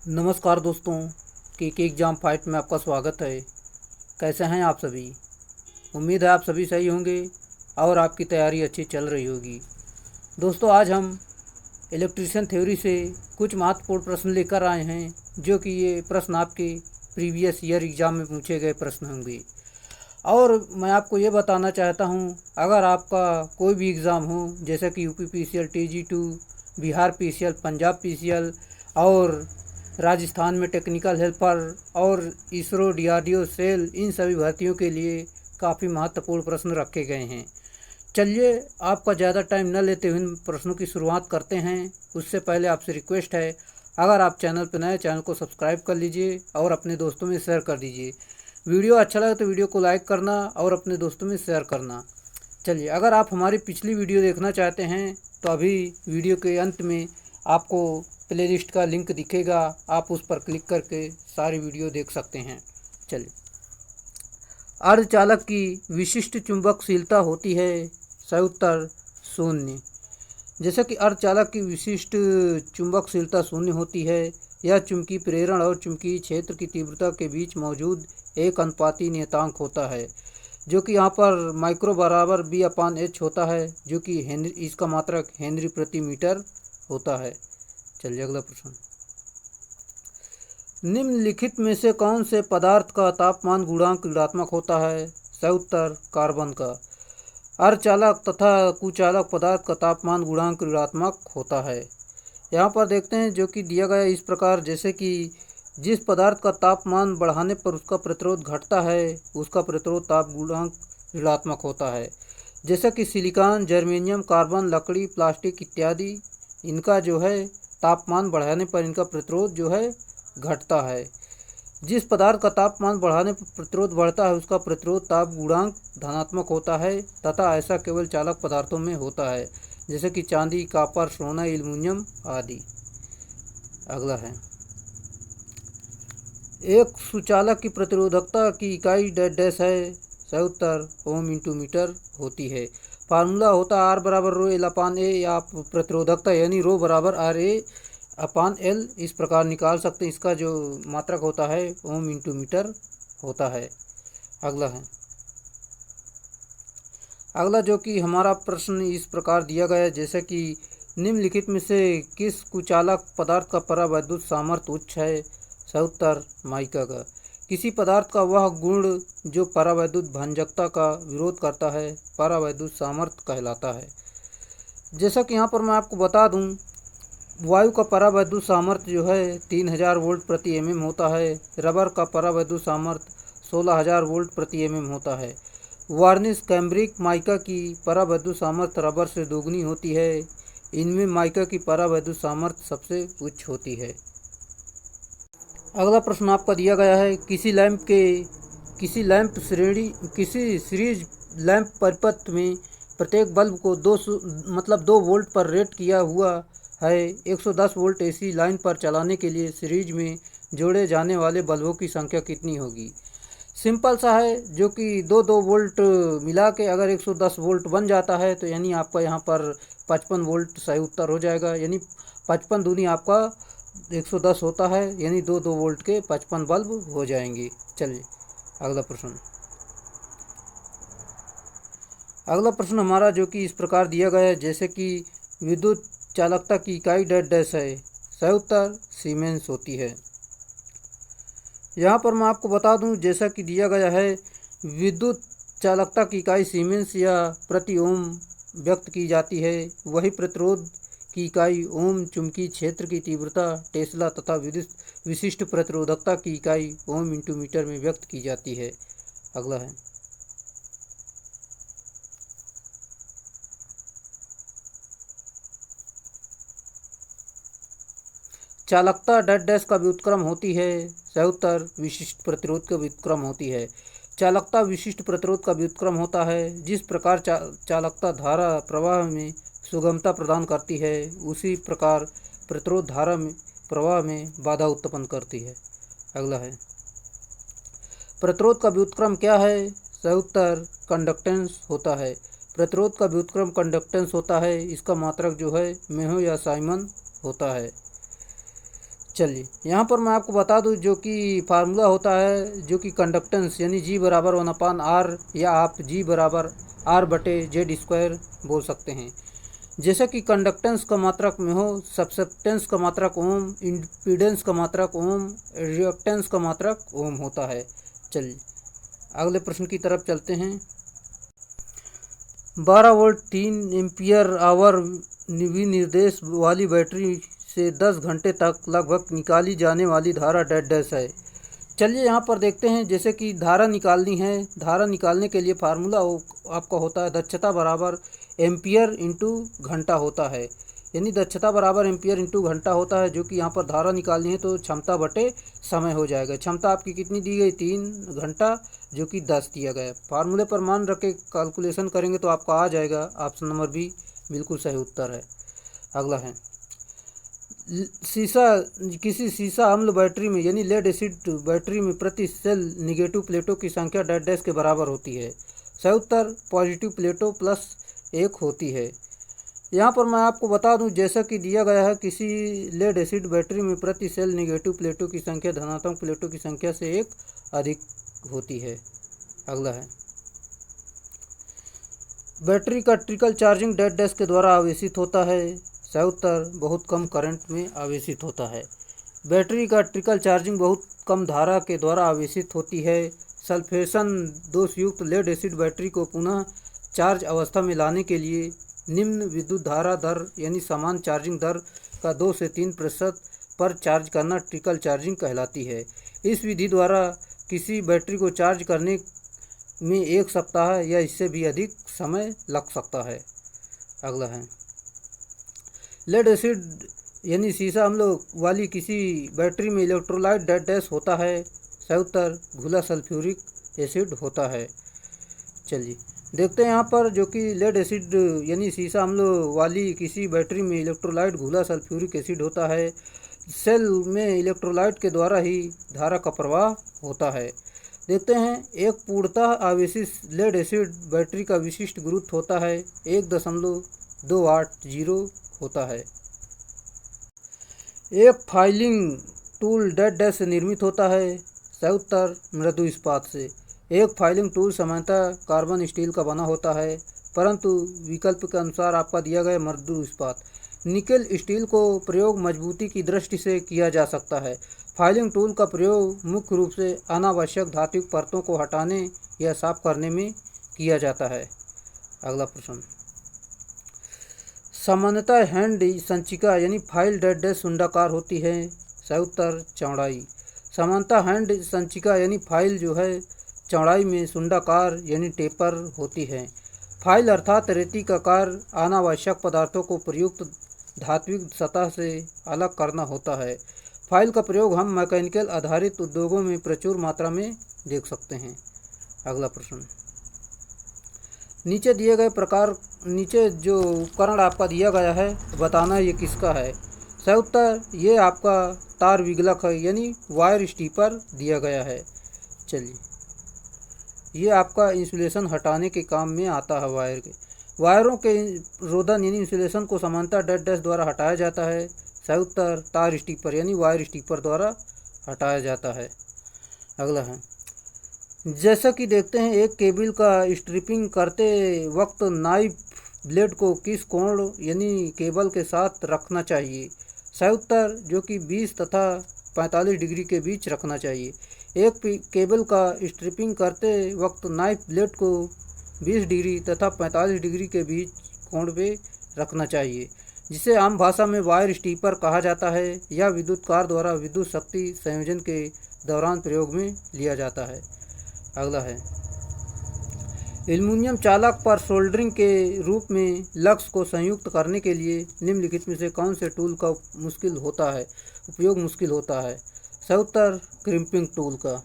नमस्कार दोस्तों, के एग्ज़ाम फाइट में आपका स्वागत है। कैसे हैं आप सभी? उम्मीद है आप सभी सही होंगे और आपकी तैयारी अच्छी चल रही होगी। दोस्तों, आज हम इलेक्ट्रीशियन थ्योरी से कुछ महत्वपूर्ण प्रश्न लेकर आए हैं, जो कि ये प्रश्न आपके प्रीवियस ईयर एग्ज़ाम में पूछे गए प्रश्न होंगे। और मैं आपको ये बताना चाहता हूँ, अगर आपका कोई भी एग्ज़ाम हो, जैसे कि यूपी पीसीएल, टीजी2, बिहार पीसीएल, पंजाब पीसीएल और राजस्थान में टेक्निकल हेल्पर और इसरो, डीआरडीओ, सेल, इन सभी भर्तियों के लिए काफ़ी महत्वपूर्ण प्रश्न रखे गए हैं। चलिए, आपका ज़्यादा टाइम न लेते हुए इन प्रश्नों की शुरुआत करते हैं। उससे पहले आपसे रिक्वेस्ट है, अगर आप चैनल पर नए, चैनल को सब्सक्राइब कर लीजिए और अपने दोस्तों में शेयर कर दीजिए। वीडियो अच्छा लगे तो वीडियो को लाइक करना और अपने दोस्तों में शेयर करना। चलिए, अगर आप हमारी पिछली वीडियो देखना चाहते हैं तो अभी वीडियो के अंत में आपको प्लेलिस्ट का लिंक दिखेगा, आप उस पर क्लिक करके सारी वीडियो देख सकते हैं। चलिए, अर्धचालक की विशिष्ट चुंबकशीलता होती है। सही उत्तर शून्य। जैसे कि अर्धचालक की विशिष्ट चुंबकशीलता शून्य होती है। यह चुंबकीय प्रेरण और चुंबकीय क्षेत्र की तीव्रता के बीच मौजूद एक अनुपाती नियतांक होता है, जो कि यहाँ पर माइक्रो बराबर B/H होता है, जो कि हेनरी, इसका मात्रक हेनरी प्रति मीटर होता है। चलिए अगला प्रश्न। निम्नलिखित में से कौन से पदार्थ का तापमान गुणांक ऋणात्मक होता है? सही उत्तर कार्बन का। अर्धचालक तथा कुचालक पदार्थ का तापमान गुणांक ऋणात्मक होता है। यहाँ पर देखते हैं, जो कि दिया गया इस प्रकार, जैसे कि जिस पदार्थ का तापमान बढ़ाने पर उसका प्रतिरोध घटता है, उसका प्रतिरोध ताप गुणांक ऋणात्मक होता है। जैसे कि सिलिकॉन, जर्मेनियम, कार्बन, लकड़ी, प्लास्टिक इत्यादि, इनका जो है तापमान बढ़ाने पर इनका प्रतिरोध जो है घटता है। जिस पदार्थ का तापमान बढ़ाने पर प्रतिरोध बढ़ता है, उसका प्रतिरोध ताप गुणांक धनात्मक होता है, तथा ऐसा केवल चालक पदार्थों में होता है, जैसे कि चांदी, कॉपर, सोना, एल्युमिनियम आदि। अगला है, एक सुचालक की प्रतिरोधकता की इकाई डैश है। सही उत्तर ओम इंटू मीटर होती है। फार्मूला होता है R बराबर रो L/A, या प्रतिरोधकता यानी रो बराबर RA/L इस प्रकार निकाल सकते हैं। इसका जो मात्रक होता है ओम इंटू मीटर होता है। अगला है, अगला जो कि हमारा प्रश्न इस प्रकार दिया गया है, जैसे कि निम्नलिखित में से किस कुचालक पदार्थ का परावैद्युत सामर्थ्य उच्च है? सही उत्तर माइका का। किसी पदार्थ का वह गुण जो परावैद्युत भंजकता का विरोध करता है, परावैद्युत सामर्थ्य कहलाता है। जैसा कि यहाँ पर मैं आपको बता दूं, वायु का परावैद्युत सामर्थ्य जो है 3000 वोल्ट प्रति mm होता है। रबर का परावैद्युत सामर्थ्य 16000 वोल्ट प्रति mm होता है। वार्निश, कैम्ब्रिक, माइका की परावैद्युत सामर्थ्य रबर से दोगुनी होती है। इनमें माइका की परावैद्युत सामर्थ्य सबसे उच्च होती है। अगला प्रश्न आपका दिया गया है, किसी सीरीज लैंप परिपथ में प्रत्येक बल्ब को 2 वोल्ट पर रेट किया हुआ है। 110 वोल्ट AC लाइन पर चलाने के लिए सीरीज में जोड़े जाने वाले बल्बों की संख्या कितनी होगी? सिंपल सा है, जो कि 2 वोल्ट मिला के अगर 110 वोल्ट बन जाता है, तो यानी आपका यहाँ पर 55 वोल्ट सही उत्तर हो जाएगा। यानी 55 दूनी आपका 110 होता है, यानी 2 वोल्ट के 55 बल्ब हो जाएंगे। चलिए अगला प्रश्न। अगला प्रश्न हमारा जो कि इस प्रकार दिया गया है, जैसे कि विद्युत चालकता की इकाई डैश है। सही उत्तर सीमेंस होती है। यहाँ पर मैं आपको बता दूं, जैसा कि दिया गया है, विद्युत चालकता की इकाई सीमेंस या प्रति ओम व्यक्त की जाती है। वही प्रतिरोध की इकाई ओम, चुंबकीय क्षेत्र की तीव्रता टेस्ला तथा विशिष्ट प्रतिरोधकता की इकाई ओम इंटू मीटर में व्यक्त की जाती है। अगला है, चालकता डैश का व्युत्क्रम होती है। सही उत्तर विशिष्ट प्रतिरोध का व्युत्क्रम होती है। चालकता विशिष्ट प्रतिरोध का व्युत्क्रम होता है। जिस प्रकार चालकता धारा प्रवाह में सुगमता प्रदान करती है, उसी प्रकार प्रतिरोध धारा में प्रवाह में बाधा उत्पन्न करती है। अगला है, प्रतिरोध का व्युत्क्रम क्या है? सही उत्तर कंडक्टेंस होता है। प्रतिरोध का व्युत्क्रम कंडक्टेंस होता है। इसका मात्रक जो है मेहो या साइमन होता है। चलिए यहाँ पर मैं आपको बता दूं जो कि फार्मूला होता है जो कि कंडक्टेंस यानी जी बराबर 1/r या आप जी बराबर r/z² बोल सकते हैं। जैसा कि कंडक्टेंस का मात्रक में हो, सब्सटेंस का मात्रक ओम, इम्पीडेंस का मात्रक ओम, रिएक्टेंस का मात्रक ओम होता है। चलिए अगले प्रश्न की तरफ चलते हैं। 12 वोल्ट 3 एम्पियर आवर विनिर्देश वाली बैटरी से 10 घंटे तक लगभग निकाली जाने वाली धारा डैश डैश है। चलिए यहाँ पर देखते हैं। जैसे कि धारा निकालनी है, धारा निकालने के लिए फार्मूला आपका होता है दक्षता बराबर एम्पियर इंटू घंटा होता है, यानी दक्षता बराबर एम्पियर इंटू घंटा होता है। जो कि यहाँ पर धारा निकालनी है तो क्षमता बटे समय हो जाएगा। क्षमता आपकी कितनी दी गई 3 घंटा, जो कि 10 दिया गया है। फार्मूले पर मान रख के कैलकुलेशन करेंगे तो आपका आ जाएगा ऑप्शन नंबर बी बिल्कुल सही उत्तर है। अगला है किसी सीसा अम्ल बैटरी में यानी लेड एसिड बैटरी में प्रति सेल निगेटिव प्लेटों की संख्या डैश डैश के बराबर होती है। सही उत्तर पॉजिटिव प्लेटों प्लस 1 होती है। यहाँ पर मैं आपको बता दूं जैसा कि दिया गया है किसी लेड एसिड बैटरी में प्रति सेल निगेटिव प्लेटों की संख्या धनात्मक प्लेटों की संख्या से 1 अधिक होती है। अगला है बैटरी का ट्रिकल चार्जिंग डैश डैश के द्वारा आवेशित होता है। सही उत्तर बहुत कम करंट में आवेशित होता है। बैटरी का ट्रिकल चार्जिंग बहुत कम धारा के द्वारा आवेशित होती है। सल्फेशन दोषयुक्त लेड एसिड बैटरी को पुनः चार्ज अवस्था में लाने के लिए निम्न विद्युत धारा दर यानी समान चार्जिंग दर का 2 से 3% पर चार्ज करना ट्रिकल चार्जिंग कहलाती है। इस विधि द्वारा किसी बैटरी को चार्ज करने में 1 सप्ताह या इससे भी अधिक समय लग सकता है। अगला है लेड एसिड यानी सीसा अम्ल वाली किसी बैटरी में इलेक्ट्रोलाइट डैश डैश होता है। सही उत्तर घुला सल्फ्यूरिक एसिड होता है। चलिए देखते हैं यहाँ पर जो कि लेड एसिड यानी सीसा अम्ल वाली किसी बैटरी में इलेक्ट्रोलाइट घुला सल्फ्यूरिक एसिड होता है। सेल में इलेक्ट्रोलाइट के द्वारा ही धारा का प्रवाह होता है। देखते हैं एक पूर्णतः आवेशित लेड एसिड बैटरी का विशिष्ट गुरुत्व होता है 1.280 होता है। एक फाइलिंग टूल डैश डैश से निर्मित होता है। सही उत्तर मृदु इस्पात से। एक फाइलिंग टूल सामान्यतः कार्बन स्टील का बना होता है, परंतु विकल्प के अनुसार आपका दिया गया मृदु इस्पात। निकेल स्टील को प्रयोग मजबूती की दृष्टि से किया जा सकता है। फाइलिंग टूल का प्रयोग मुख्य रूप से अनावश्यक धात्विक परतों को हटाने या साफ करने में किया जाता है। अगला प्रश्न सामान्यतः हैंड संचिका यानी फाइल डैश डैश सुंडाकार होती है। सही उत्तर चौड़ाई। सामान्यतः हैंड संचिका यानी फाइल जो है चौड़ाई में सुंडाकार यानी टेपर होती है। फाइल अर्थात रेती का कार्य अनावश्यक पदार्थों को प्रयुक्त धात्विक सतह से अलग करना होता है। फाइल का प्रयोग हम मैकेनिकल आधारित उद्योगों में प्रचुर मात्रा में देख सकते हैं। अगला प्रश्न नीचे दिए गए प्रकार नीचे जो उपकरण आपका दिया गया है बताना ये किसका है। सही उत्तर ये आपका तार विगलक है यानी वायर स्टीपर दिया गया है। चलिए ये आपका इंसुलेशन हटाने के काम में आता है। वायरों के रोधन यानी इंसुलेशन को समानता डैश डैश द्वारा हटाया जाता है। सही उत्तर तार स्टीपर यानी वायर स्टीपर द्वारा हटाया जाता है। अगला है जैसा कि देखते हैं एक केबल का स्ट्रिपिंग करते वक्त नाइफ ब्लेड को किस कोण यानी केबल के साथ रखना चाहिए। सही उत्तर जो कि 20 तथा 45 डिग्री के बीच रखना चाहिए। एक केबल का स्ट्रिपिंग करते वक्त नाइफ ब्लेड को 20 डिग्री तथा 45 डिग्री के बीच कोण पे रखना चाहिए, जिसे आम भाषा में वायर स्टीपर कहा जाता है। यह विद्युत कार द्वारा विद्युत शक्ति संयोजन के दौरान प्रयोग में लिया जाता है। अगला है एल्युमिनियम चालक पर सोल्डरिंग के रूप में लक्स को संयुक्त करने के लिए निम्नलिखित में से कौन से टूल का उपयोग मुश्किल होता है। सही उत्तर क्रिम्पिंग टूल का।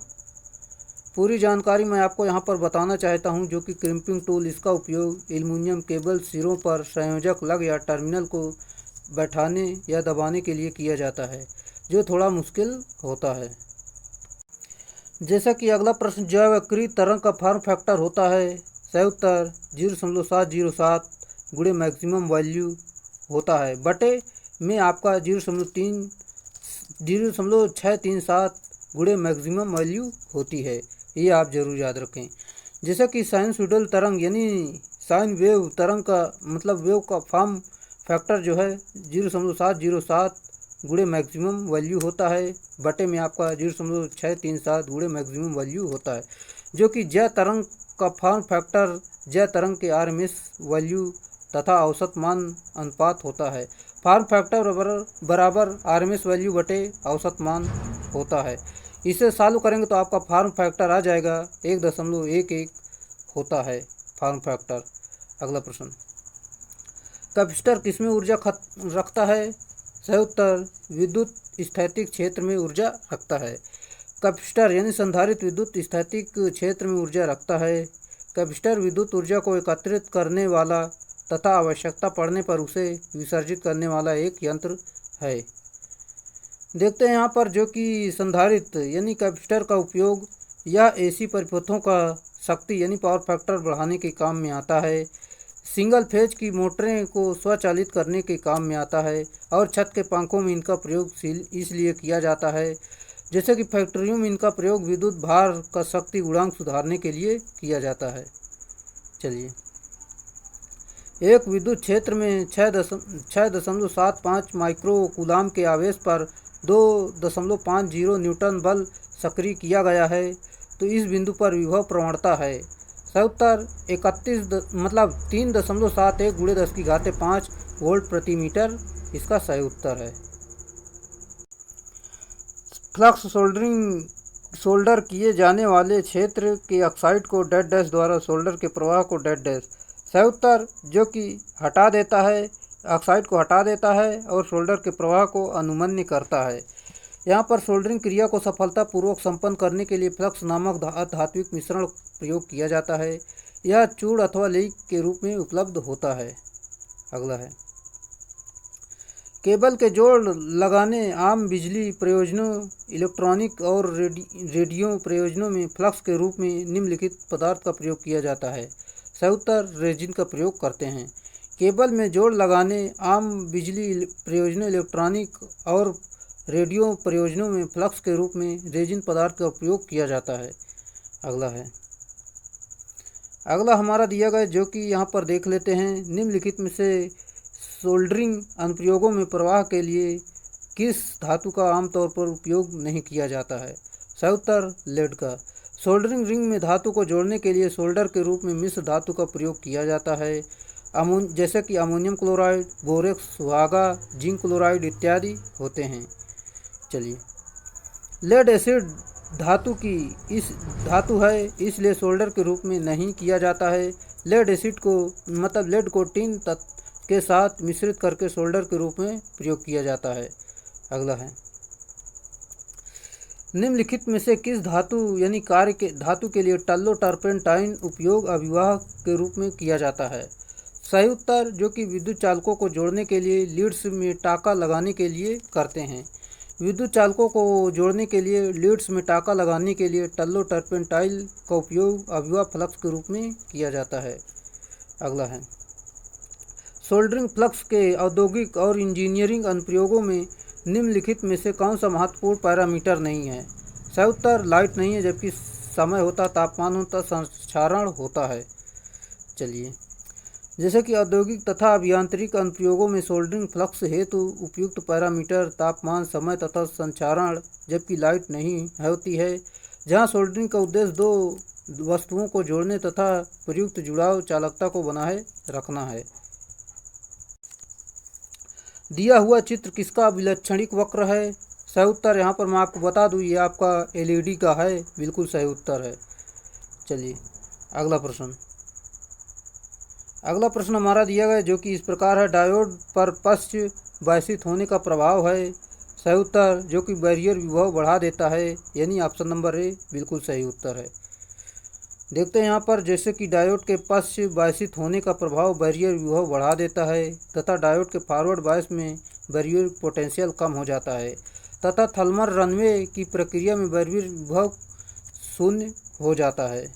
पूरी जानकारी मैं आपको यहाँ पर बताना चाहता हूँ जो कि क्रिम्पिंग टूल इसका उपयोग एल्युमिनियम केबल सिरों पर संयोजक लग या टर्मिनल को बैठाने या दबाने के लिए किया जाता है, जो थोड़ा मुश्किल होता है। जैसा कि अगला प्रश्न जैवक्रिय तरंग का फॉर्म फैक्टर होता है। सही उत्तर 0.707 गुणे मैक्सिमम वैल्यू होता है बटे में आपका 0.3 0.637 गुणे मैक्सिमम वैल्यू होती है। ये आप जरूर याद रखें। जैसे कि साइनसॉइडल तरंग यानी साइन वेव तरंग का मतलब वेव का फॉर्म फैक्टर जो है 0.707 गुणे मैक्सिमम वैल्यू होता है, बटे में आपका 0.637 गुणे मैक्सिमम वैल्यू होता है, जो कि ज्या तरंग का फॉर्म फैक्टर ज्या तरंग के RMS वैल्यू तथा औसत मान अनुपात होता है। फॉर्म फैक्टर बराबर RMS वैल्यू बटे औसत मान होता है। इसे सॉल्व करेंगे तो आपका फॉर्म फैक्टर आ जाएगा 1.11 होता है फॉर्म फैक्टर। अगला प्रश्न, कैपेसिटर किसमें ऊर्जा रखता है? सही उत्तर विद्युत स्थैतिक क्षेत्र में ऊर्जा रखता है। कैपेसिटर यानी संधारित्र विद्युत स्थैतिक क्षेत्र में ऊर्जा रखता है। कैपेसिटर विद्युत ऊर्जा को एकत्रित करने वाला तथा आवश्यकता पड़ने पर उसे विसर्जित करने वाला एक यंत्र है। देखते हैं यहाँ पर जो कि संधारित्र यानी कैपेसिटर का उपयोग यह AC परिपथों का शक्ति यानी पावर फैक्टर बढ़ाने के काम में आता है। सिंगल फेज की मोटरें को स्वचालित करने के काम में आता है और छत के पंखों में इनका प्रयोग इसलिए किया जाता है, जैसे कि फैक्ट्रियों में इनका प्रयोग विद्युत भार का शक्ति गुणांक सुधारने के लिए किया जाता है। चलिए, एक विद्युत क्षेत्र में 6.75 माइक्रो कूलाम के आवेश पर 2.50 न्यूटन बल सक्रिय किया गया है, तो इस बिंदु पर विभव प्रवणता है। सही उत्तर 3.71 गुणे 10⁵ वोल्ट प्रति मीटर इसका सही उत्तर है। फ्लक्स सोल्डर किए जाने वाले क्षेत्र के ऑक्साइड को डैश डैश द्वारा सोल्डर के प्रवाह को डैश डैश। सही उत्तर जो कि हटा देता है, ऑक्साइड को हटा देता है और सोल्डर के प्रवाह को अनुमन्य करता है। यहाँ पर सोल्डरिंग क्रिया को सफलतापूर्वक संपन्न करने के लिए फ्लक्स नामक धात्विक मिश्रण प्रयोग किया जाता है। यह चूर्ण अथवा लेई के रूप में उपलब्ध होता है। अगला है, केबल के जोड़ लगाने आम बिजली प्रयोजनों, इलेक्ट्रॉनिक और रेडियो प्रयोजनों में फ्लक्स के रूप में निम्नलिखित पदार्थ का प्रयोग किया जाता है। सही उत्तर रेजिन का प्रयोग करते हैं। केबल में जोड़ लगाने आम बिजली प्रयोजनों, इलेक्ट्रॉनिक और रेडियो प्रयोजनों में फ्लक्स के रूप में रेजिन पदार्थ का उपयोग किया जाता है। अगला है, अगला हमारा दिया गया जो कि यहाँ पर देख लेते हैं, निम्नलिखित में से सोल्डरिंग अनुप्रयोगों में प्रवाह के लिए किस धातु का आमतौर पर उपयोग नहीं किया जाता है? सही उत्तर लेड का। सोल्डरिंग रिंग में धातु को जोड़ने के लिए सोल्डर के रूप में मिश्र धातु का प्रयोग किया जाता है, जैसे कि अमोनियम क्लोराइड, बोरेक्स, वागा, जिंक क्लोराइड इत्यादि होते हैं। चलिए, लेड एसिड धातु है, इसलिए सोल्डर के रूप में नहीं किया जाता है। लेड एसिड को मतलब लेड को टिन के साथ मिश्रित करके सोल्डर के रूप में प्रयोग किया जाता है। अगला है, निम्नलिखित में से किस धातु यानी कार्य के धातु के लिए टल्लो टर्पेंटाइन उपयोग अभिवाह के रूप में किया जाता है? सही उत्तर जो कि विद्युत चालकों को जोड़ने के लिए लीड्स में टाका लगाने के लिए करते हैं। विद्युत चालकों को जोड़ने के लिए लीड्स में टाका लगाने के लिए टल्लो टर्पेंटाइल का उपयोग अभिवाह फ्लक्स के रूप में किया जाता है। अगला है, सोल्डरिंग फ्लक्स के औद्योगिक और इंजीनियरिंग अनुप्रयोगों में निम्नलिखित में से कौन सा महत्वपूर्ण पैरामीटर नहीं है? सही उत्तर लाइट नहीं है, जबकि समय होता, तापमान होता, संक्षारण होता है। चलिए, जैसे कि औद्योगिक तथा अभियांत्रिक अनुप्रयोगों में सोल्डरिंग फ्लक्स हेतु उपयुक्त पैरामीटर तापमान, समय तथा संक्षारण, जबकि लाइट नहीं होती है। जहां सोल्डरिंग का उद्देश्य दो वस्तुओं को जोड़ने तथा प्रयुक्त जुड़ाव चालकता को बनाए रखना है। दिया हुआ चित्र किसका विलक्षणिक वक्र है? सही उत्तर यहाँ पर मैं आपको बता दूँ, ये आपका LED का है, बिल्कुल सही उत्तर है। चलिए, अगला प्रश्न हमारा दिया गया जो कि इस प्रकार है, डायोड पर पश्च बायसित होने का प्रभाव है। सही उत्तर जो कि बैरियर विभव बढ़ा देता है, यानी ऑप्शन नंबर ए बिल्कुल सही उत्तर है। देखते हैं यहाँ पर, जैसे कि डायोड के पश्च बायसित होने का प्रभाव बैरियर विभव बढ़ा देता है तथा डायोड के फॉरवर्ड बायस में बैरियर पोटेंशियल कम हो जाता है तथा थर्मल रनवे की प्रक्रिया में बैरियर विभव शून्य हो जाता है।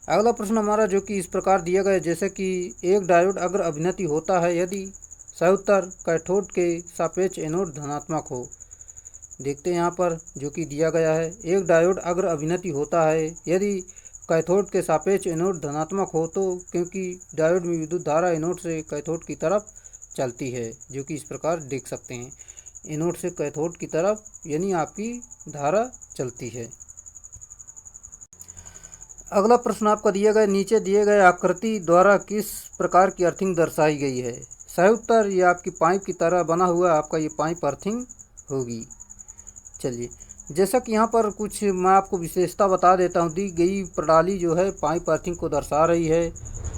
अगला प्रश्न हमारा जो कि इस प्रकार दिया गया, जैसे कि एक डायोड अग्र अभिनति होता है यदि सही उत्तर कैथोड के सापेक्ष एनोड धनात्मक हो। देखते हैं यहाँ पर जो कि दिया गया है, एक डायोड अग्र अभिनति होता है यदि कैथोड के सापेक्ष एनोड धनात्मक हो तो क्योंकि डायोड में विद्युत धारा एनोड से कैथोड की तरफ चलती है, जो कि इस प्रकार देख सकते हैं, एनोड से कैथोड की तरफ यानी आपकी धारा चलती है। अगला प्रश्न आपका दिया गया, नीचे दिए गए आकृति द्वारा किस प्रकार की अर्थिंग दर्शाई गई है। सही उत्तर ये आपकी पाइप की तरह बना हुआ आपका ये पाइप अर्थिंग होगी। चलिए, जैसा कि यहाँ पर कुछ मैं आपको विशेषता बता देता हूँ। दी गई प्रणाली जो है पाइप अर्थिंग को दर्शा रही है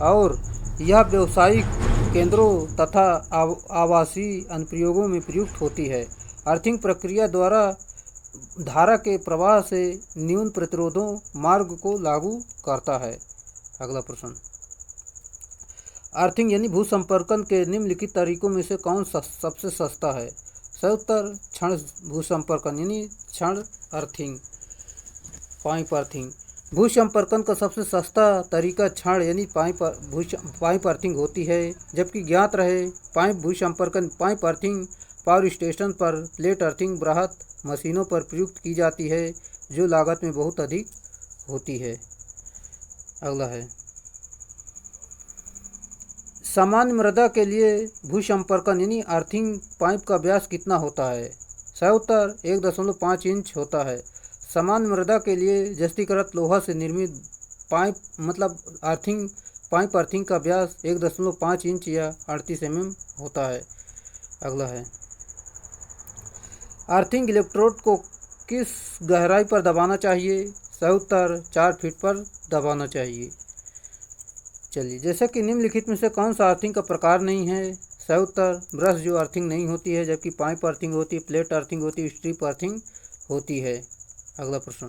और यह व्यावसायिक केंद्रों तथा आवासीय अनुप्रयोगों में प्रयुक्त होती है। अर्थिंग प्रक्रिया द्वारा धारा के प्रवाह से न्यून प्रतिरोधों मार्ग को लागू करता है। अगला प्रश्न, अर्थिंग यानी भू संपर्कन के निम्नलिखित तरीकों में से कौन सबसे सस्ता है। सही उत्तर क्षण भू संपर्कन यानी क्षण अर्थिंग, पाइप अर्थिंग। भू संपर्कन का सबसे सस्ता तरीका क्षण यानी पाइप अर्थिंग होती है, जबकि ज्ञात रहे पाइप भू संपर्कन पाइप अर्थिंग पावर स्टेशन पर प्लेट अर्थिंग बृहत मशीनों पर प्रयुक्त की जाती है, जो लागत में बहुत अधिक होती है। अगला है, सामान्य मृदा के लिए भू संपर्कन यानी अर्थिंग पाइप का व्यास कितना होता है। सही उत्तर 1.5 इंच होता है। सामान्य मृदा के लिए जस्तीकृत लोहा से निर्मित पाइप मतलब अर्थिंग पाइप अर्थिंग का व्यास 1.5 इंच या 38 mm होता है। अगला है, अर्थिंग इलेक्ट्रोड को किस गहराई पर दबाना चाहिए। सही उत्तर 4 फीट पर दबाना चाहिए। चलिए, जैसे कि निम्नलिखित में से कौन सा अर्थिंग का प्रकार नहीं है। सही उत्तर ब्रश जो अर्थिंग नहीं होती है, जबकि पाइप अर्थिंग होती है, प्लेट अर्थिंग होती है, स्ट्रिप अर्थिंग होती है। अगला प्रश्न,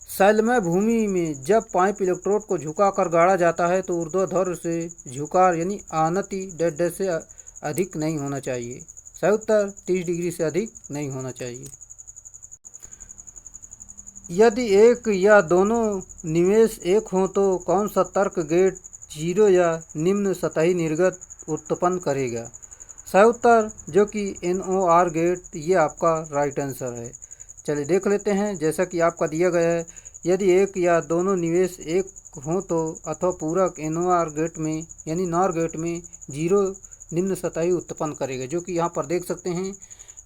शैलमय भूमि में जब पाइप इलेक्ट्रोड को झुकाकर गाड़ा जाता है तो ऊर्ध्वाधर से झुकार यानी आनति डेढ़ से अधिक नहीं होना चाहिए। सही उत्तर 30 डिग्री से अधिक नहीं होना चाहिए। यदि एक या दोनों निवेश एक हों तो कौन सा तर्क गेट जीरो या निम्न सतही निर्गत उत्पन्न करेगा। सही उत्तर जो कि NOR गेट, ये आपका राइट आंसर है। चलिए देख लेते हैं, जैसा कि आपका दिया गया है, यदि एक या दोनों निवेश एक हों तो अथवा पूरक NOR गेट में यानी NOR गेट में जीरो निम्न सतही उत्पन्न करेगा, जो कि यहाँ पर देख सकते हैं,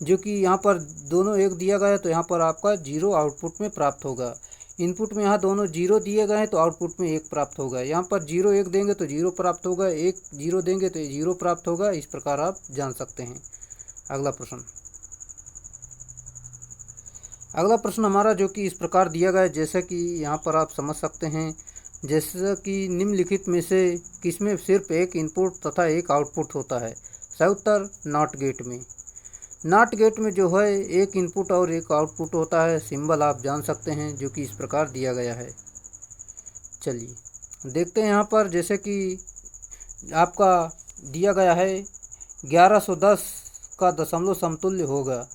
जो कि यहाँ पर दोनों एक दिया गया है तो यहाँ पर आपका जीरो आउटपुट में प्राप्त होगा। इनपुट में यहाँ दोनों जीरो दिए गए हैं तो आउटपुट में एक प्राप्त होगा। यहाँ पर जीरो एक देंगे तो जीरो प्राप्त होगा, एक जीरो देंगे तो जीरो प्राप्त होगा। इस प्रकार आप जान सकते हैं। अगला प्रश्न, अगला प्रश्न हमारा जो कि इस प्रकार दिया गया है, जैसे कि यहाँ पर आप समझ सकते हैं, जैसे कि निम्नलिखित में से किसमें सिर्फ एक इनपुट तथा एक आउटपुट होता है। सही उत्तर नॉट गेट में। नॉट गेट में जो है एक इनपुट और एक आउटपुट होता है। सिंबल आप जान सकते हैं, जो कि इस प्रकार दिया गया है। चलिए देखते हैं यहाँ पर, जैसे कि आपका दिया गया है 1110 का दशमलव समतुल्य होगा,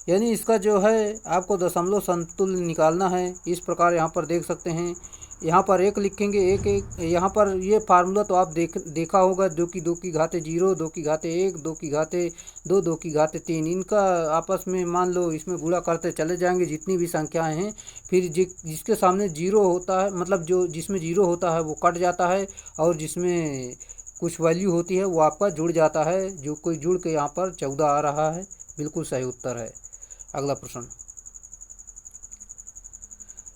यानी इसका जो है आपको दशमलव समतुल्य निकालना है। इस प्रकार यहाँ पर देख सकते हैं, यहाँ पर एक लिखेंगे, एक यहाँ पर ये फार्मूला तो आप देखा होगा, 2 की 2 की घाते 0, 2 की घाते 1, 2 की घाते 2, 2 की घाते 3, इनका आपस में मान लो इसमें गुणा करते चले जाएंगे जितनी भी संख्याएं हैं। फिर जिसके सामने जीरो होता है, मतलब जो जिसमें जीरो होता है वो कट जाता है, और जिसमें कुछ वैल्यू होती है वो आपका जुड़ जाता है, जो कोई जुड़ के यहाँ पर 14 आ रहा है। बिल्कुल सही उत्तर है। अगला प्रश्न,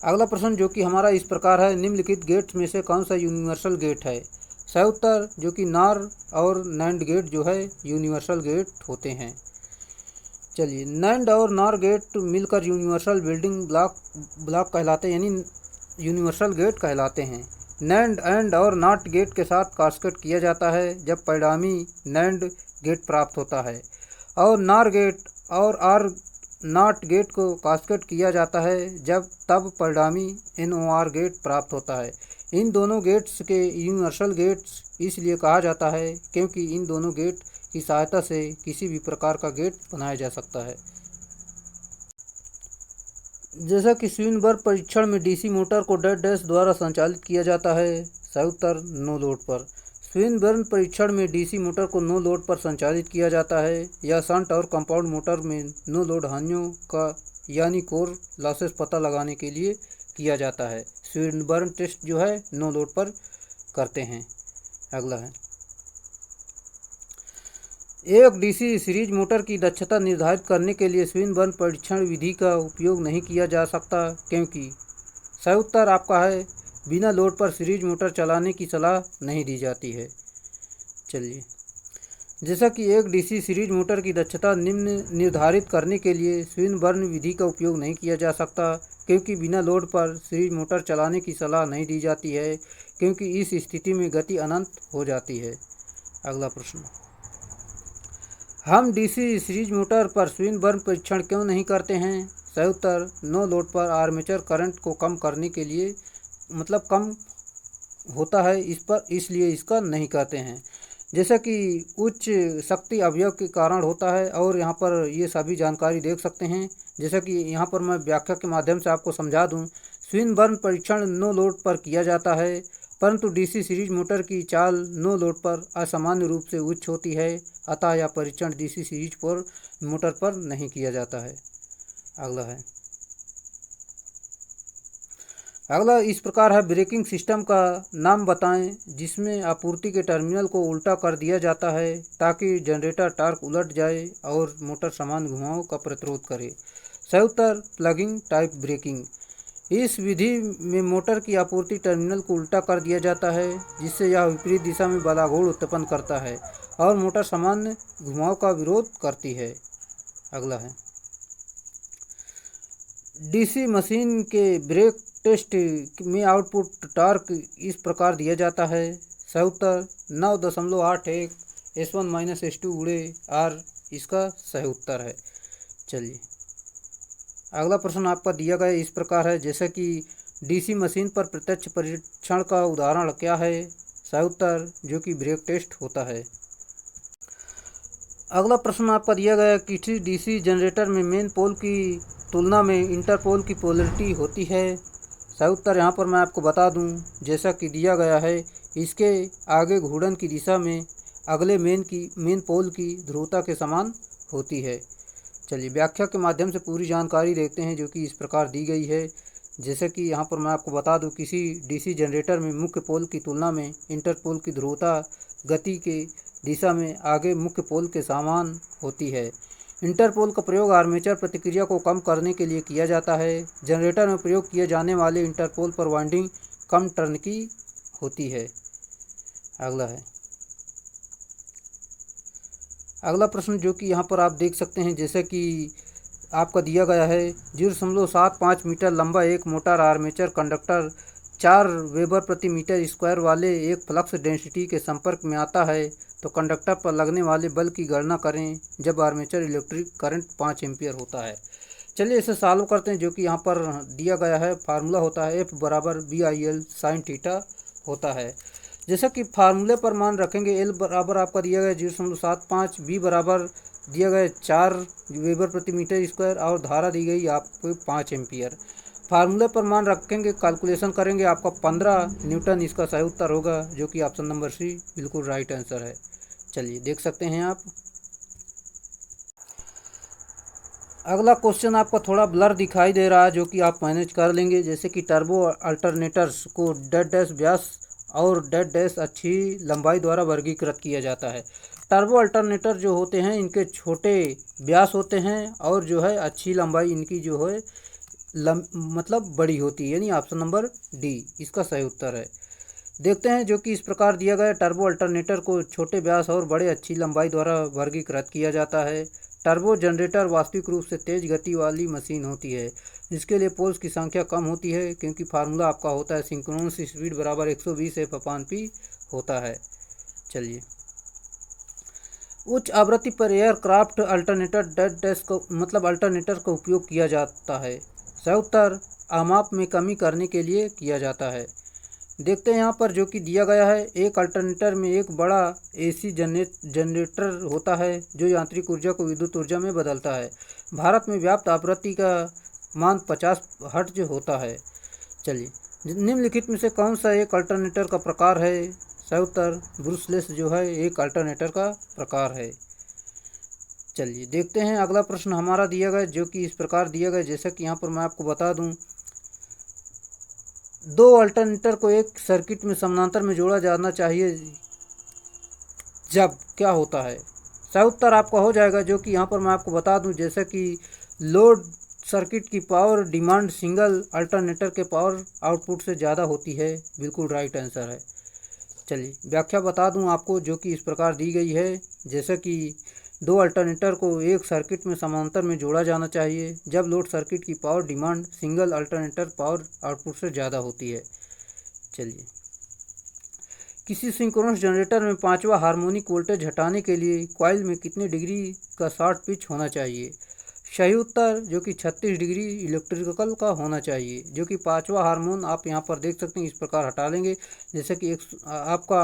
अगला प्रश्न जो कि हमारा इस प्रकार है, निम्नलिखित गेट्स में से कौन सा यूनिवर्सल गेट है। सही उत्तर जो कि NOR और NAND गेट जो है यूनिवर्सल गेट होते हैं। चलिए, NAND और NOR गेट मिलकर यूनिवर्सल बिल्डिंग ब्लॉक कहलाते हैं, यानी यूनिवर्सल गेट कहलाते हैं। NAND AND और NOT गेट के साथ कास्केट किया जाता है जब परिणामी NAND गेट प्राप्त होता है, और NOR गेट और OR नॉट गेट को कास्केट किया जाता है जब तब परिणामी NOR गेट प्राप्त होता है। इन दोनों गेट्स के यूनिवर्सल गेट्स इसलिए कहा जाता है क्योंकि इन दोनों गेट की सहायता से किसी भी प्रकार का गेट बनाया जा सकता है। जैसा कि स्विनबर्ग परीक्षण में DC मोटर को डेड डैश द्वारा संचालित किया जाता है। सही उत्तर नो लोड पर। स्विनबर्न परीक्षण में डीसी मोटर को नो लोड पर संचालित किया जाता है या शंट और कंपाउंड मोटर में नो लोड हानियों का यानी कोर लॉसेस पता लगाने के लिए किया जाता है। स्विनबर्न टेस्ट जो है नो लोड पर करते हैं। अगला है, एक डीसी सीरीज मोटर की दक्षता निर्धारित करने के लिए स्विनबर्न परीक्षण विधि का उपयोग नहीं किया जा सकता क्योंकि सही उत्तर आपका है बिना लोड पर सीरीज मोटर चलाने की सलाह नहीं दी जाती है। चलिए, जैसा कि एक डीसी सीरीज मोटर की दक्षता निम्न निर्धारित करने के लिए स्विनबर्न विधि का उपयोग नहीं किया जा सकता क्योंकि बिना लोड पर सीरीज मोटर चलाने की सलाह नहीं दी जाती है क्योंकि इस स्थिति में गति अनंत हो जाती है। अगला प्रश्न, हम डीसी सीरीज मोटर पर स्विनबर्न परीक्षण क्यों नहीं करते हैं? सही उत्तर, नो लोड पर आर्मेचर करंट को कम करने के लिए कम होता है इसलिए इसका नहीं करते हैं। जैसा कि उच्च शक्ति अवयव के कारण होता है और यहाँ पर ये सभी जानकारी देख सकते हैं। जैसा कि यहाँ पर मैं व्याख्या के माध्यम से आपको समझा दूँ, स्विनबर्न परीक्षण नो लोड पर किया जाता है परंतु डीसी सीरीज मोटर की चाल नो लोड पर असामान्य रूप से उच्च होती है, अतः यह परीक्षण डीसी सीरीज पर मोटर पर नहीं किया जाता है। अगला इस प्रकार है, ब्रेकिंग सिस्टम का नाम बताएं जिसमें आपूर्ति के टर्मिनल को उल्टा कर दिया जाता है ताकि जनरेटर टार्क उलट जाए और मोटर समान घुमावों का प्रतिरोध करे। सही उत्तर, प्लगिंग टाइप ब्रेकिंग। इस विधि में मोटर की आपूर्ति टर्मिनल को उल्टा कर दिया जाता है जिससे यह विपरीत दिशा में बलाघूर्ण उत्पन्न करता है और मोटर सामान्य घुमाव का विरोध करती है। अगला है, डीसी मशीन के ब्रेक टेस्ट में आउटपुट टॉर्क इस प्रकार दिया जाता है। सही उत्तर, 9.81 S1 - S2 गुणे R इसका सही उत्तर है। चलिए, अगला प्रश्न आपका दिया गया इस प्रकार है, जैसे कि डीसी मशीन पर प्रत्यक्ष परीक्षण का उदाहरण क्या है? सही उत्तर, जो कि ब्रेक टेस्ट होता है। अगला प्रश्न आपका दिया गया, किसी डीसी जनरेटर में मेन पोल की तुलना में इंटरपोल की पोलरिटी होती है। सही उत्तर यहाँ पर मैं आपको बता दूं, जैसा कि दिया गया है, इसके आगे घूर्णन की दिशा में अगले मेन पोल की ध्रुवता के समान होती है। चलिए, व्याख्या के माध्यम से पूरी जानकारी देखते हैं जो कि इस प्रकार दी गई है। जैसे कि यहाँ पर मैं आपको बता दूं, किसी डीसी जनरेटर में मुख्य पोल की तुलना में इंटरपोल की ध्रुवता गति के दिशा में आगे मुख्य पोल के समान होती है। इंटरपोल का प्रयोग आर्मेचर प्रतिक्रिया को कम करने के लिए किया जाता है। जनरेटर में प्रयोग किए जाने वाले इंटरपोल पर वाइंडिंग कम टर्न की होती है। अगला प्रश्न जो कि यहाँ पर आप देख सकते हैं, जैसे कि आपका दिया गया है, 0.75 मीटर लंबा एक मोटा आर्मेचर कंडक्टर 4 वेबर प्रति मीटर स्क्वायर वाले एक फ्लक्स डेंसिटी के संपर्क में आता है तो कंडक्टर पर लगने वाले बल की गणना करें जब आर्मेचर इलेक्ट्रिक करंट 5 एम्पियर होता है। चलिए इसे सॉल्व करते हैं, जो कि यहाँ पर दिया गया है। फार्मूला होता है F बराबर BIL sin थीटा होता है। जैसा कि फार्मूले पर मान रखेंगे, L बराबर आपका दिया गया 0.75, B बराबर दिया गया 4 वेबर प्रति मीटर स्क्वायर और धारा दी गई आपको 5 एम्पियर। फार्मूले पर मान रखेंगे, कैलकुलेशन करेंगे, आपका 15 न्यूटन इसका सही उत्तर होगा, जो कि ऑप्शन नंबर सी बिल्कुल राइट आंसर है। चलिए देख सकते हैं आप। अगला क्वेश्चन आपका थोड़ा ब्लर दिखाई दे रहा है, जो कि आप मैनेज कर लेंगे। जैसे कि टर्बो अल्टरनेटर्स को डेड डैश व्यास और डेड डैश अच्छी लंबाई द्वारा वर्गीकृत किया जाता है। टर्बो अल्टरनेटर जो होते हैं इनके छोटे व्यास होते हैं और जो है अच्छी लंबाई इनकी जो है बड़ी होती है, यानी ऑप्शन नंबर डी इसका सही उत्तर है। देखते हैं, जो कि इस प्रकार दिया गया, टर्बो अल्टरनेटर को छोटे व्यास और बड़े अच्छी लंबाई द्वारा वर्गीकृत किया जाता है। टर्बो जनरेटर वास्तविक रूप से तेज गति वाली मशीन होती है, जिसके लिए पोल्स की संख्या कम होती है, क्योंकि फार्मूला आपका होता है सिंक्रोनस स्पीड बराबर 120 F/P होता है। चलिए, उच्च आवृत्ति पर एयरक्राफ्ट अल्टरनेटर डेड डैश को अल्टरनेटर का उपयोग किया जाता है। सही उत्तर, आमाप में कमी करने के लिए किया जाता है। देखते हैं यहाँ पर, जो कि दिया गया है, एक अल्टरनेटर में एक बड़ा AC जनरेटर होता है जो यांत्रिक ऊर्जा को विद्युत ऊर्जा में बदलता है। भारत में व्याप्त आवृत्ति का मान 50 हर्ट्ज होता है। चलिए, निम्नलिखित में से कौन सा एक अल्टरनेटर का प्रकार है? सही उत्तर ब्रूसलेस जो है एक अल्टरनेटर का प्रकार है। चलिए देखते हैं अगला प्रश्न हमारा दिया गया, जो कि इस प्रकार दिया गया, जैसा कि यहाँ पर मैं आपको बता दूं, दो अल्टरनेटर को एक सर्किट में समानांतर में जोड़ा जाना चाहिए जब क्या होता है। सही उत्तर आपका हो जाएगा, जो कि यहाँ पर मैं आपको बता दूं, जैसा कि लोड सर्किट की पावर डिमांड सिंगल अल्टरनेटर के पावर आउटपुट से ज़्यादा होती है। बिल्कुल राइट आंसर है। चलिए व्याख्या बता दूं आपको, जो कि इस प्रकार दी गई है, जैसा कि दो अल्टरनेटर को एक सर्किट में समांतर में जोड़ा जाना चाहिए जब लोड सर्किट की power demand single alternator power output से ज़्यादा होती है। चलिए, किसी सिंक्रोनस जनरेटर में पांचवा हार्मोनिक वोल्टेज हटाने के लिए कॉइल में कितने डिग्री का शॉर्ट पिच होना चाहिए। सही उत्तर जो कि 36 डिग्री इलेक्ट्रिकल का होना चाहिए, जो कि पांचवा हार्मोन आप यहाँ पर देख सकते हैं, इस प्रकार हटा लेंगे जैसे कि आपका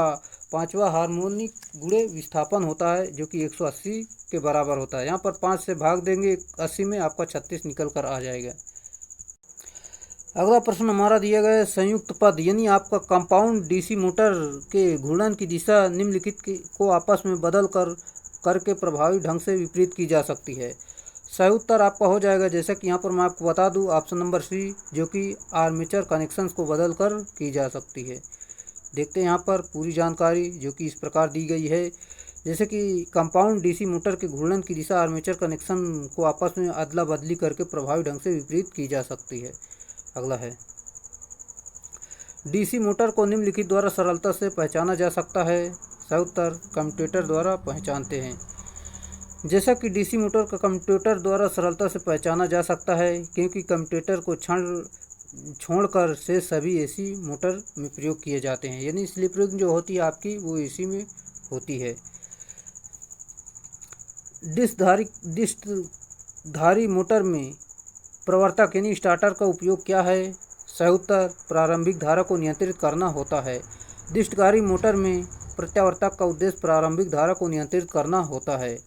पांचवा हार्मोनिक गुणे विस्थापन होता है, जो कि 180 के बराबर होता है। यहाँ पर 5 से भाग देंगे 80 में, आपका 36 निकल कर आ जाएगा। अगला प्रश्न हमारा दिया गया है, संयुक्त पद यानी आपका कंपाउंड डीसी मोटर के घूर्णन की दिशा निम्नलिखित को आपस में बदल करके प्रभावी ढंग से विपरीत की जा सकती है। सही उत्तर आपका हो जाएगा, जैसा कि यहाँ पर मैं आपको बता दूं, ऑप्शन नंबर सी, जो कि आर्मेचर कनेक्शंस को बदल कर की जा सकती है। देखते हैं यहाँ पर पूरी जानकारी, जो कि इस प्रकार दी गई है, जैसे कि कंपाउंड डीसी मोटर के घूर्णन की दिशा आर्मेचर कनेक्शन को आपस में अदला बदली करके प्रभावी ढंग से विपरीत की जा सकती है। अगला है, डीसी मोटर को निम्नलिखित द्वारा सरलता से पहचाना जा सकता है। सही उत्तर कम्यूटेटर द्वारा पहचानते हैं। जैसा कि डीसी मोटर का कम्यूटेटर द्वारा सरलता से पहचाना जा सकता है, क्योंकि कम्यूटेटर को छोड़कर से सभी एसी मोटर में प्रयोग किए जाते हैं, यानी स्लिप रिंग जो होती है आपकी वो एसी में होती है। डिस्कधारी मोटर में प्रवर्तक यानी स्टार्टर का उपयोग क्या है। सही उत्तर प्रारंभिक धारा को नियंत्रित करना होता है। डिस्कधारी मोटर में प्रत्यावर्तक का उद्देश्य प्रारंभिक धारा को नियंत्रित करना होता है।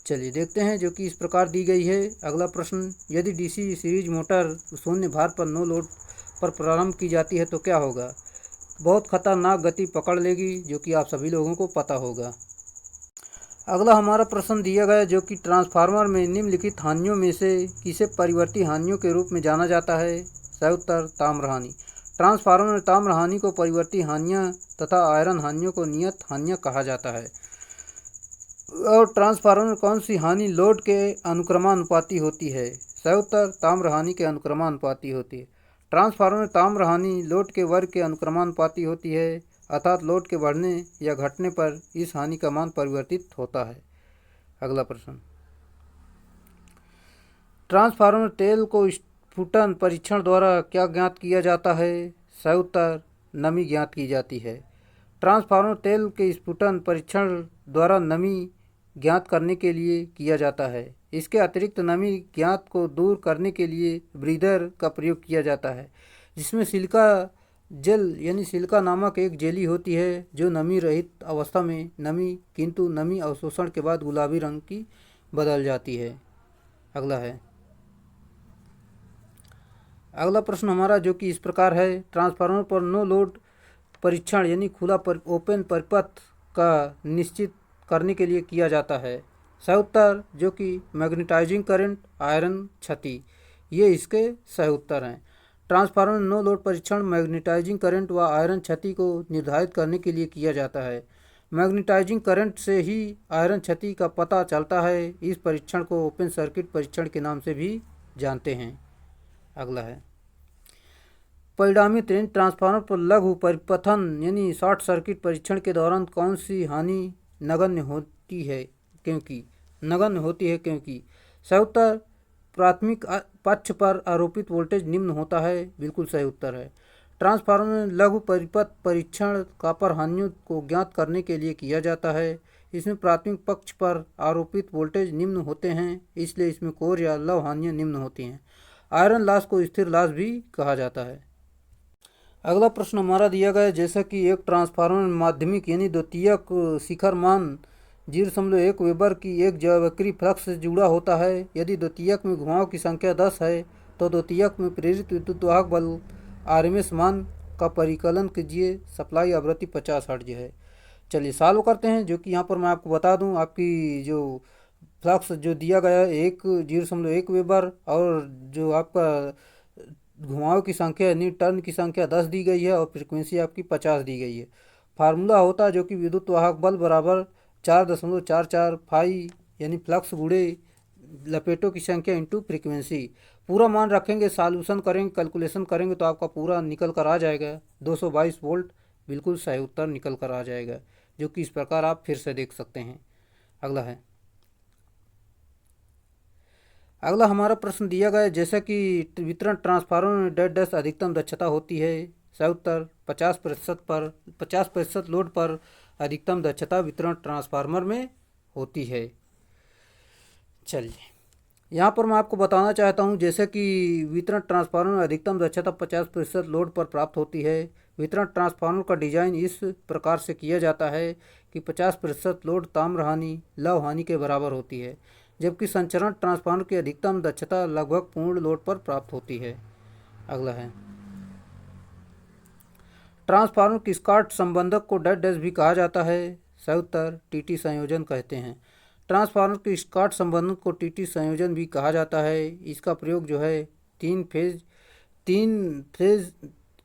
चलिए देखते हैं, जो कि इस प्रकार दी गई है। अगला प्रश्न, यदि डीसी सीरीज मोटर शून्य भार पर नो लोड पर प्रारंभ की जाती है तो क्या होगा। बहुत खतरनाक गति पकड़ लेगी, जो कि आप सभी लोगों को पता होगा। अगला हमारा प्रश्न दिया गया, जो कि ट्रांसफार्मर में निम्नलिखित हानियों में से किसे परिवर्ती हानियों के रूप में जाना जाता है। सही उत्तर ताम्र हानि। ट्रांसफार्मर में ताम्र हानि को परिवर्ती हानियाँ तथा आयरन हानियों को नियत हानियाँ कहा जाता है। और ट्रांसफार्मर में कौन सी हानि लोड के अनुक्रमानुपाती होती है। सही उत्तर ताम्र हानि के अनुक्रमानुपाती होती है। ट्रांसफार्मर में ताम्र हानि लोड के वर्ग के अनुक्रमानुपाती होती है, अर्थात लोड के बढ़ने या घटने पर इस हानि का मान परिवर्तित होता है। अगला प्रश्न, ट्रांसफार्मर तेल को स्फुटन परीक्षण द्वारा क्या ज्ञात किया जाता है। सही उत्तर नमी ज्ञात की जाती है। ट्रांसफार्मर तेल के स्फुटन परीक्षण द्वारा नमी ज्ञात करने के लिए किया जाता है। इसके अतिरिक्त नमी ज्ञात को दूर करने के लिए ब्रीदर का प्रयोग किया जाता है, जिसमें सिलिका जेल यानी सिलिका नामक एक जेली होती है, जो नमी रहित अवस्था में नमी किंतु नमी अवशोषण के बाद गुलाबी रंग की बदल जाती है। अगला है, अगला प्रश्न हमारा जो कि इस प्रकार है, ट्रांसफार्मर पर नो लोड परीक्षण यानी खुला ओपन परिपथ का निश्चित करने के लिए किया जाता है। सही उत्तर जो कि मैग्नेटाइजिंग करंट आयरन क्षति, ये इसके सही उत्तर हैं। ट्रांसफार्मर नो लोड परीक्षण मैग्नेटाइजिंग करंट व आयरन क्षति को निर्धारित करने के लिए किया जाता है। मैग्नेटाइजिंग करंट से ही आयरन क्षति का पता चलता है। इस परीक्षण को ओपन सर्किट परीक्षण के नाम से भी जानते हैं। अगला है, परिणामी ट्रांसफार्मर पर लघु परिपथन यानी शॉर्ट सर्किट परीक्षण के दौरान कौन सी हानि नगण्य होती है क्योंकि। सही उत्तर प्राथमिक पक्ष पर आरोपित वोल्टेज निम्न होता है, बिल्कुल सही उत्तर है। ट्रांसफार्मर में लघु परिपथ परीक्षण कॉपर हानियों को ज्ञात करने के लिए किया जाता है। इसमें प्राथमिक पक्ष पर आरोपित वोल्टेज निम्न होते हैं, इसलिए इसमें कोर या लव हानियाँ निम्न होती हैं। आयरन लॉस को स्थिर लॉस भी कहा जाता है। अगला प्रश्न हमारा दिया गया है, जैसा कि एक ट्रांसफार्मर माध्यमिक यानी द्वितीयक शिखर मान 0.1 वेबर की एक ज्यावक्रीय फ्लक्स से जुड़ा होता है। यदि द्वितीयक में घुमाव की संख्या 10 है तो द्वितीयक में प्रेरित विद्युत वाहक बल आरएमएस मान का परिकलन कीजिए, सप्लाई आवृत्ति 50 हर्ट्ज है। चलिए सॉल्व करते हैं, जो कि यहाँ पर मैं आपको बता दूं, आपकी जो फ्लक्स जो दिया गया है 1.01 वेबर, और जो आपका घुमाव की संख्या यानी टर्न की संख्या 10 दी गई है, और फ्रिक्वेंसी आपकी 50 दी गई है। फार्मूला होता है जो कि विद्युत वाहक बल बराबर 4.44 फाई यानी फ्लक्स गुणे लपेटों की संख्या इंटू फ्रीक्वेंसी। पूरा मान रखेंगे, सॉल्यूशन करेंगे, कैलकुलेशन करेंगे तो आपका पूरा निकल कर आ जाएगा 222 वोल्ट, बिल्कुल सही उत्तर निकल कर आ जाएगा, जो कि इस प्रकार आप फिर से देख सकते हैं। अगला हमारा प्रश्न दिया गया है, जैसा कि वितरण ट्रांसफार्मर में डेड डैश अधिकतम दक्षता होती है। सही उत्तर 50% लोड पर अधिकतम दक्षता वितरण ट्रांसफार्मर में होती है। चलिए यहाँ पर मैं आपको बताना चाहता हूँ, जैसे कि वितरण ट्रांसफार्मर में अधिकतम दक्षता 50% लोड पर प्राप्त होती है। वितरण ट्रांसफार्मर का डिजाइन इस प्रकार से किया जाता है कि 50% लोड ताम्र हानि लव हानि के बराबर होती है, जबकि संचरण ट्रांसफार्मर की अधिकतम दक्षता लगभग पूर्ण लोड पर प्राप्त होती है। अगला है, ट्रांसफार्मर की स्कॉट संबंधक को डेड डैश भी कहा जाता है। सही उत्तर टीटी संयोजन कहते हैं। ट्रांसफार्मर के स्कॉट संबंधक को टीटी संयोजन भी कहा जाता है। इसका प्रयोग जो है तीन फेज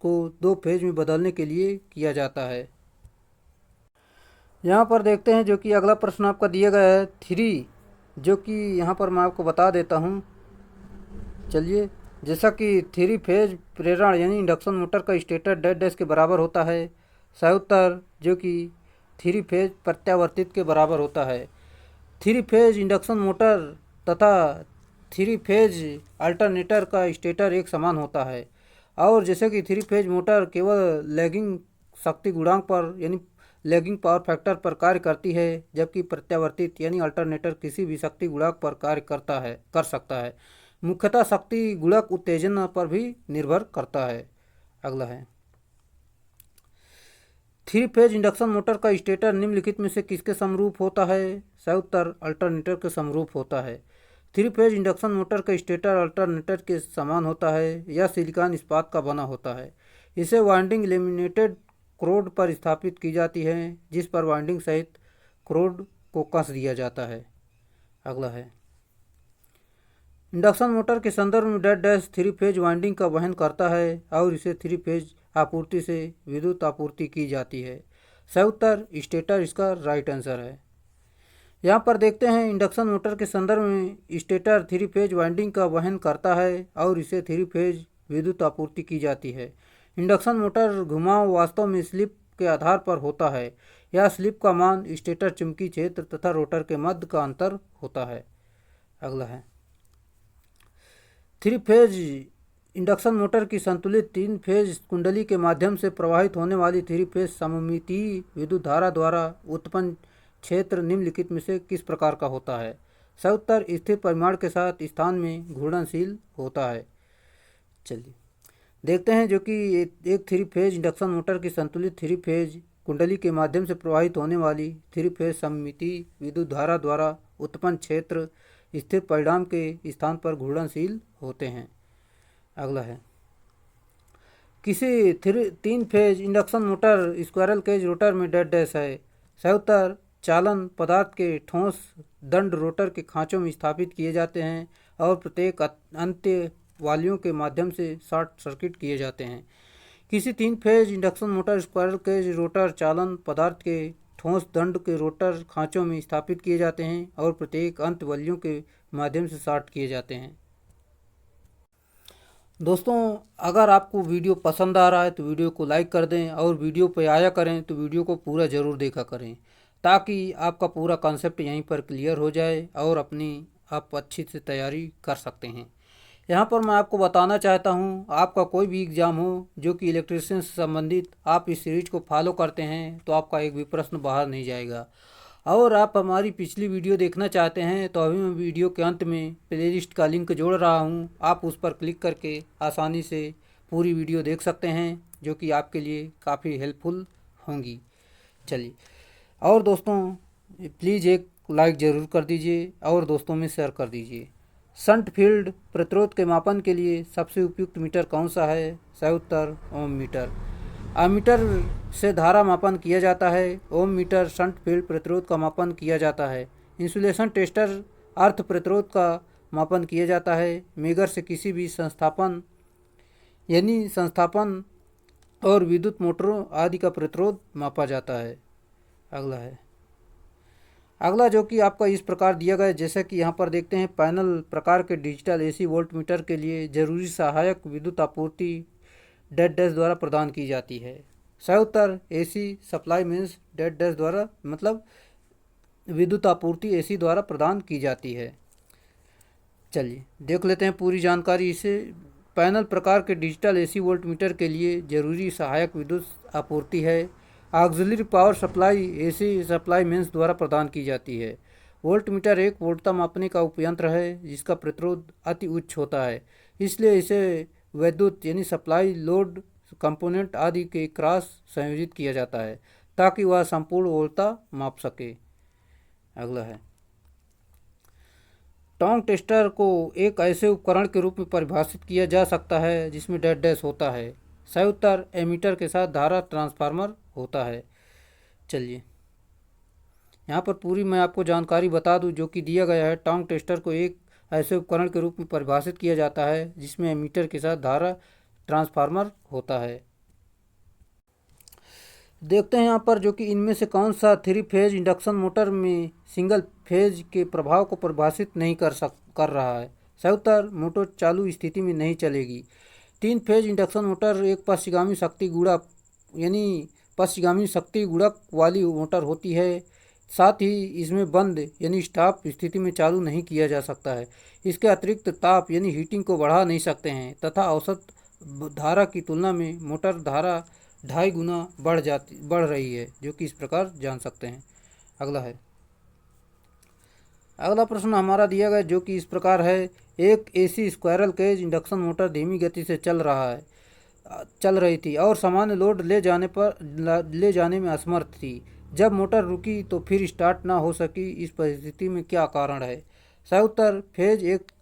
को 2 फेज में बदलने के लिए किया जाता है। यहाँ पर देखते हैं, जो कि अगला प्रश्न आपका दिया गया है 3, जो कि यहाँ पर मैं आपको बता देता हूँ। चलिए, जैसा कि 3 फेज प्रेरण यानी इंडक्शन मोटर का स्टेटर डेड डैश के बराबर होता है। सही उत्तर जो कि 3 फेज प्रत्यावर्तित के बराबर होता है। 3 फेज इंडक्शन मोटर तथा 3 फेज अल्टरनेटर का स्टेटर एक समान होता है, और जैसे कि 3 फेज मोटर केवल लैगिंग शक्ति गुणांक पर यानी लैगिंग पावर फैक्टर पर कार्य करती है, जबकि प्रत्यावर्तित यानी अल्टरनेटर किसी भी शक्ति गुणक पर कार्य कर सकता है। मुख्यतः शक्ति गुणक उत्तेजना पर भी निर्भर करता है। अगला है, 3 फेज इंडक्शन मोटर का स्टेटर निम्नलिखित में से किसके समरूप होता है। सही उत्तर अल्टरनेटर के समरूप होता है। 3 फेज इंडक्शन मोटर का स्टेटर अल्टरनेटर के समान होता है। यह सिलिकॉन इस्पात का बना होता है। इसे वाइंडिंग लेमिनेटेड क्रोड पर स्थापित की जाती है, जिस पर वाइंडिंग सहित क्रोड को कस दिया जाता है। अगला है, इंडक्शन मोटर के संदर्भ में डेड डैश 3 फेज वाइंडिंग का वहन करता है, और इसे 3 फेज आपूर्ति से विद्युत आपूर्ति की जाती है। सही उत्तर स्टेटर इसका राइट आंसर है। यहाँ पर देखते हैं, इंडक्शन मोटर के संदर्भ में स्टेटर 3 फेज वाइंडिंग का वहन करता है, और इसे 3 फेज विद्युत आपूर्ति की जाती है। इंडक्शन मोटर घुमाव वास्तव में स्लिप के आधार पर होता है। यह स्लिप का मान स्टेटर चुंबकीय क्षेत्र तथा रोटर के मध्य का अंतर होता है। अगला है, 3 फेज इंडक्शन मोटर की संतुलित 3 फेज कुंडली के माध्यम से प्रवाहित होने वाली 3 फेज सममितीय विद्युत धारा द्वारा उत्पन्न क्षेत्र निम्नलिखित में से किस प्रकार का होता है। सही उत्तर स्थिर परिमाण के साथ स्थान में घूर्णनशील होता है। चलिए देखते हैं, जो कि एक 3 फेज इंडक्शन मोटर की संतुलित 3 फेज कुंडली के माध्यम से प्रवाहित होने वाली 3 फेज सममितीय विद्युत धारा द्वारा उत्पन्न क्षेत्र स्थिर परिमाण के स्थान पर घूर्णनशील होते हैं। अगला है, किसी 3 phase induction motor squirrel cage rotor में डेड डैश है। सही उत्तर चालन पदार्थ के ठोस दंड रोटर के खांचों में स्थापित किए जाते हैं, और प्रत्येक अंत्य वालियों के माध्यम से शॉर्ट सर्किट किए जाते हैं। किसी 3 phase induction motor squirrel cage rotor चालन पदार्थ के ठोस दंड के रोटर खांचों में स्थापित किए जाते हैं, और प्रत्येक अंत वलियों के माध्यम से शॉर्ट किए जाते हैं। दोस्तों, अगर आपको वीडियो पसंद आ रहा है तो वीडियो को लाइक कर दें, और वीडियो पे आया करें तो वीडियो को पूरा ज़रूर देखा करें, ताकि आपका पूरा कॉन्सेप्ट यहीं पर क्लियर हो जाए और आप अच्छी से तैयारी कर सकते हैं। यहाँ पर मैं आपको बताना चाहता हूँ, आपका कोई भी एग्ज़ाम हो जो कि इलेक्ट्रिशियन से संबंधित, आप इस सीरीज को फॉलो करते हैं तो आपका एक भी प्रश्न बाहर नहीं जाएगा। और आप हमारी पिछली वीडियो देखना चाहते हैं तो अभी मैं वीडियो के अंत में प्लेलिस्ट का लिंक जोड़ रहा हूँ, आप उस पर क्लिक करके आसानी से पूरी वीडियो देख सकते हैं, जो कि आपके लिए काफ़ी हेल्पफुल होंगी। चलिए, और दोस्तों प्लीज़ एक लाइक ज़रूर कर दीजिए और दोस्तों में शेयर कर दीजिए। शंट फील्ड प्रतिरोध के मापन के लिए सबसे उपयुक्त मीटर कौन सा है। सही उत्तर ओम मीटर। एमीटर से धारा मापन किया जाता है। ओम मीटर शंट फील्ड प्रतिरोध का मापन किया जाता है। इंसुलेशन टेस्टर अर्थ प्रतिरोध का मापन किया जाता है। मेगर से किसी भी संस्थापन और विद्युत मोटरों आदि का प्रतिरोध मापा जाता है। अगला जो कि आपका इस प्रकार दिया गया है, जैसे कि यहाँ पर देखते हैं, पैनल प्रकार के डिजिटल एसी वोल्ट मीटर के लिए जरूरी सहायक विद्युत आपूर्ति डेड डैश द्वारा प्रदान की जाती है। सही उत्तर AC supply means dead dash द्वारा, मतलब विद्युत आपूर्ति एसी द्वारा प्रदान की जाती है। चलिए देख लेते हैं पूरी जानकारी इसे। पैनल प्रकार के डिजिटल एसी वोल्ट मीटर के लिए जरूरी सहायक विद्युत आपूर्ति है। Auxiliary power supply AC supply mains द्वारा प्रदान की जाती है। वोल्ट मीटर एक वोल्टता मापने का उपयंत्र है जिसका प्रतिरोध अति उच्च होता है, इसलिए इसे विद्युत यानी सप्लाई लोड कंपोनेंट आदि के क्रॉस संयोजित किया जाता है ताकि वह संपूर्ण वोल्टता माप सके। अगला है, टोंग टेस्टर को एक ऐसे उपकरण के रूप में परिभाषित किया जा सकता है जिसमें डेड डैश होता है। सही उत्तर एमीटर के साथ धारा ट्रांसफार्मर होता है। चलिए यहाँ पर पूरी मैं आपको जानकारी बता दूं जो कि दिया गया है। टोंग टेस्टर को एक ऐसे उपकरण के रूप में परिभाषित किया जाता है जिसमें एमीटर के साथ धारा ट्रांसफार्मर होता है। देखते हैं यहाँ पर जो कि इनमें से कौन सा 3 फेज इंडक्शन मोटर में सिंगल फेज के प्रभाव को परिभाषित नहीं कर रहा है। सही उत्तर मोटर चालू स्थिति में नहीं चलेगी। 3 फेज इंडक्शन मोटर एक पश्चिगामी शक्ति गुणक यानी पश्चिगामी शक्ति गुणक वाली मोटर होती है। साथ ही इसमें बंद यानी स्टॉप स्थिति में चालू नहीं किया जा सकता है। इसके अतिरिक्त ताप यानी हीटिंग को बढ़ा नहीं सकते हैं तथा औसत धारा की तुलना में मोटर धारा 2.5 गुना बढ़ रही है, जो कि इस प्रकार जान सकते हैं। अगला प्रश्न हमारा दिया गया जो कि इस प्रकार है। एक AC squirrel cage induction motor धीमी गति से चल रही थी और सामान्य लोड ले जाने में असमर्थ थी। जब मोटर रुकी तो फिर स्टार्ट ना हो सकी। इस परिस्थिति में क्या कारण है? सही उत्तर फेज एक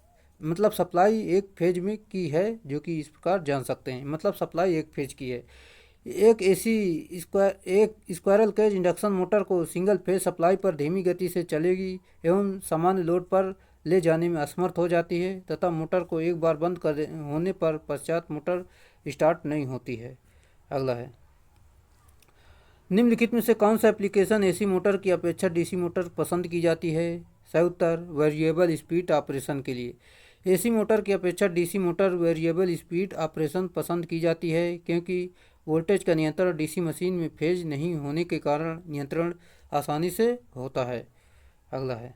मतलब सप्लाई एक फेज में की है, जो कि इस प्रकार जान सकते हैं। मतलब सप्लाई एक फेज की है। एक स्क्वायरल केज इंडक्शन मोटर को सिंगल फेज सप्लाई पर धीमी गति से चलेगी एवं सामान्य लोड पर ले जाने में असमर्थ हो जाती है तथा मोटर को एक बार बंद होने पर पश्चात मोटर स्टार्ट नहीं होती है। अगला है, निम्नलिखित में से कौन सा एप्लीकेशन एसी मोटर की अपेक्षा डीसी मोटर पसंद की जाती है? सही उत्तर वेरिएबल स्पीड ऑपरेशन के लिए। एसी मोटर की अपेक्षा DC motor variable speed operation पसंद की जाती है क्योंकि वोल्टेज का नियंत्रण डीसी मशीन में फेज नहीं होने के कारण नियंत्रण आसानी से होता है। अगला है,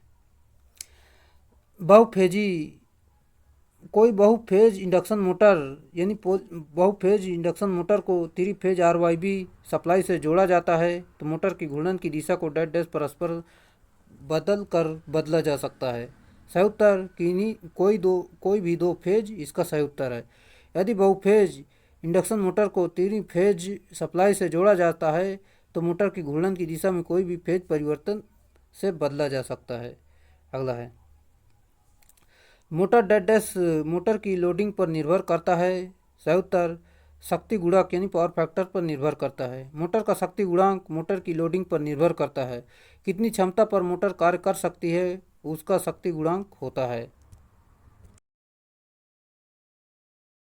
कोई बहुफेज इंडक्शन मोटर को 3 फेज RYB सप्लाई से जोड़ा जाता है तो मोटर की घूर्णन की दिशा को डेड डैश परस्पर बदला जा सकता है। सही उत्तर कोई भी 2 फेज इसका सही उत्तर है। यदि बहुफेज इंडक्शन मोटर को 3 फेज सप्लाई से जोड़ा जाता है तो मोटर की घूर्णन की दिशा में कोई भी फेज परिवर्तन से बदला जा सकता है। अगला है, मोटर डेड डैश मोटर की लोडिंग पर निर्भर करता है। सही उत्तर शक्ति गुणक यानी पावर फैक्टर पर निर्भर करता है। मोटर का शक्ति गुणांक मोटर की लोडिंग पर निर्भर करता है। कितनी क्षमता पर मोटर कार्य कर सकती है उसका शक्ति गुणांक होता है।